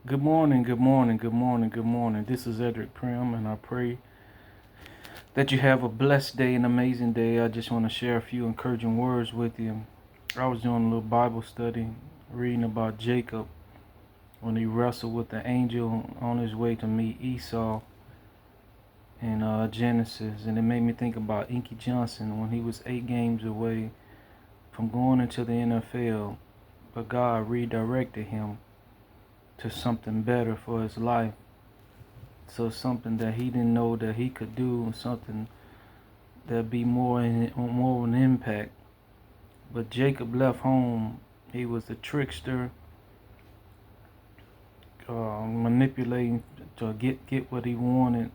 Good morning, good morning, good morning, good morning. This is Edric Prim, and I pray that you have a blessed day, an amazing day. I just want to share a few encouraging words with you. I was doing a little Bible study, reading about Jacob when he wrestled with the angel on his way to meet Esau in Genesis, and it made me think about Inky Johnson when he was 8 games away from going into the NFL, but God redirected him to something better for his life. So something that he didn't know that he could do, something that be more of an impact. But Jacob left home. He was a trickster, manipulating to get what he wanted,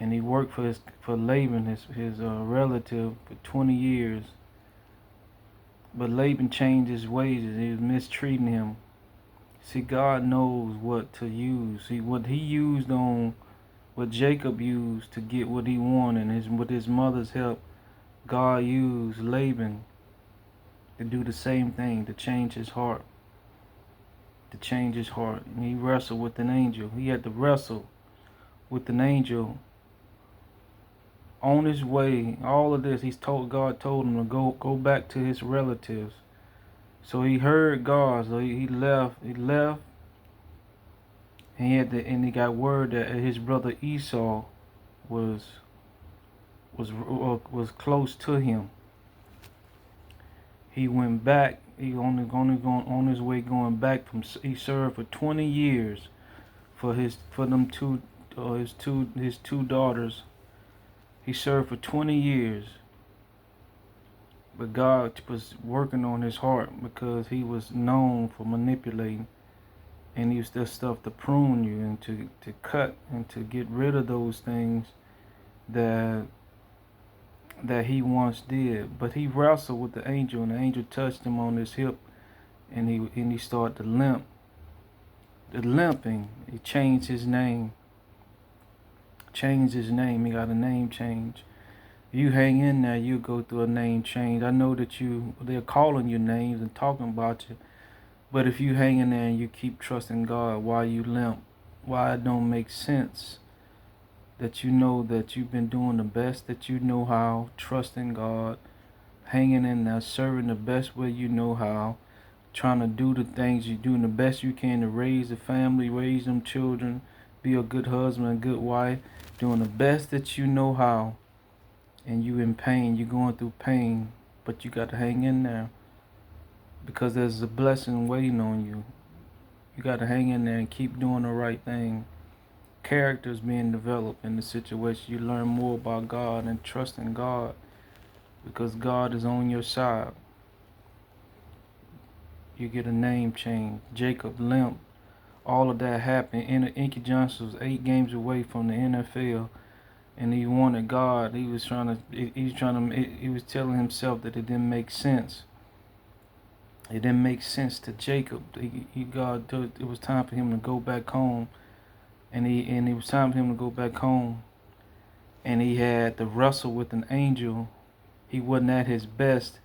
and he worked for Laban, his relative, for 20 years. But Laban changed his ways. He was mistreating him. See, God knows what to use. See, what he used on what Jacob used to get what he wanted, with his mother's help, God used Laban to do the same thing, to change his heart. To change his heart. And he wrestled with an angel. He had to wrestle with an angel on his way. All of this, God told him to go back to his relatives. So he heard God. So he left. He left. And he got word that his brother Esau was was close to him. He went back. He only going on his way going back from. He served for 20 years for them two his two daughters. He served for 20 years, but God was working on his heart because he was known for manipulating, and he used that stuff to prune you and to cut and to get rid of those things that he once did. But he wrestled with the angel, and the angel touched him on his hip, and he started to limp. The limping, he changed his name. Changed his name. He got a name change. You hang in there, you go through a name change. I know that they're calling you names and talking about you, but if you hang in there and you keep trusting God, why you limp, why it don't make sense, that you know that you've been doing the best that you know how, trusting God, hanging in there, serving the best way you know how, trying to do the things you're doing the best you can to raise the family, raise them children, be a good husband, a good wife, doing the best that you know how, and you in pain, you're going through pain, but you got to hang in there because there's a blessing waiting on you. You got to hang in there and keep doing the right thing. Characters being developed in the situation. You learn more about God and trusting God because God is on your side. You get a name change. Jacob limp. All of that happened. Inky Johnson was 8 games away from the NFL, and he wanted God. He was he was telling himself that it didn't make sense. It didn't make sense to Jacob. It was time for him to go back home, and it was time for him to go back home, and he had to wrestle with an angel. He wasn't at his best.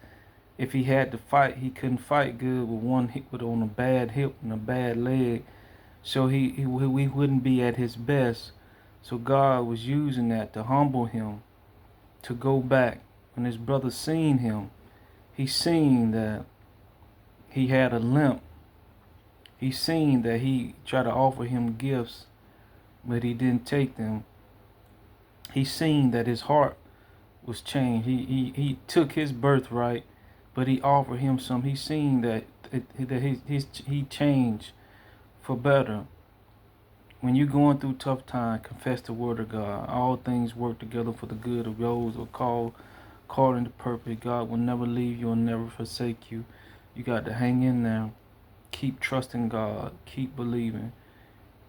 If he had to fight, he couldn't fight good with one hip, with on a bad hip and a bad leg. So he wouldn't be at his best. So God was using that to humble him, to go back. When his brother seen him, he seen that he had a limp. He seen that he tried to offer him gifts, but he didn't take them. He seen that his heart was changed. He took his birthright, but he offered him some. He seen that he changed for better. When you're going through tough time, confess the word of God. All things work together for the good of those who are called according to purpose. God will never leave you and never forsake you. You got to hang in there. Keep trusting God. Keep believing.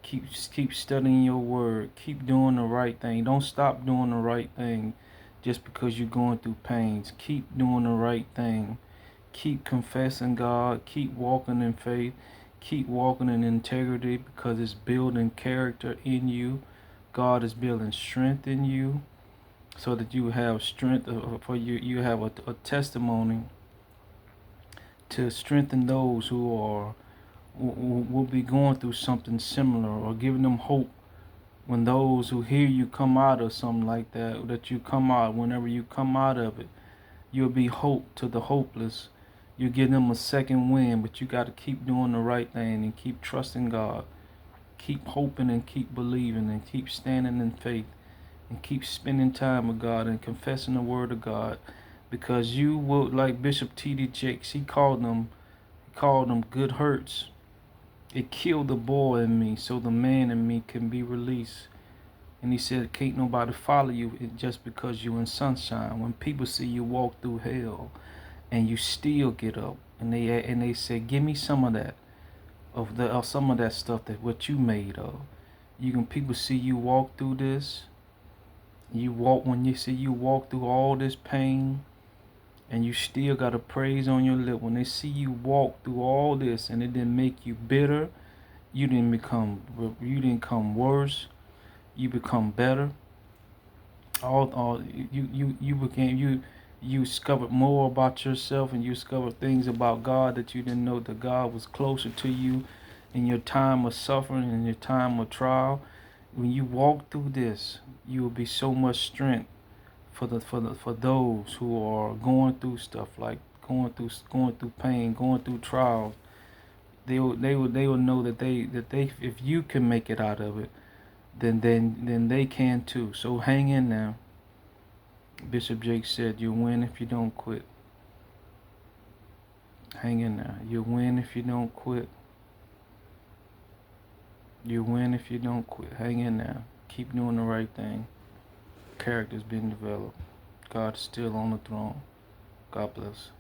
Keep studying your word. Keep doing the right thing. Don't stop doing the right thing just because you're going through pains. Keep doing the right thing. Keep confessing God. Keep walking in faith. Keep walking in integrity because it's building character in you. God is building strength in you so that you have strength for you. You have a testimony to strengthen those who are will be going through something similar, or giving them hope when those who hear you come out of something like that, that you come out, whenever you come out of it, you'll be hope to the hopeless. You give them a second wind, but you got to keep doing the right thing and keep trusting God. Keep hoping and keep believing and keep standing in faith and keep spending time with God and confessing the word of God, because you will, like Bishop T.D. Jakes, he called them good hurts. It killed the boy in me so the man in me can be released. And he said, can't nobody follow you just because you in sunshine. When people see you walk through hell and you still get up, and they say, give me some of that, of some of that stuff that what you made of. You can people see you walk through this. When you see you walk through all this pain, and you still got a praise on your lip. When they see you walk through all this and it didn't make you bitter, you didn't come worse. You become better. All you became you discovered more about yourself, and you discovered things about God that you didn't know, that God was closer to you in your time of suffering, in your time of trial. When you walk through this, you will be so much strength for those who are going through stuff, like going through pain, going through trials. They will know that they if you can make it out of it, then they can too. So hang in there. Bishop Jake said, "You win if you don't quit." Hang in there. You win if you don't quit. You win if you don't quit. Hang in there. Keep doing the right thing. Character's being developed. God's still on the throne. God bless.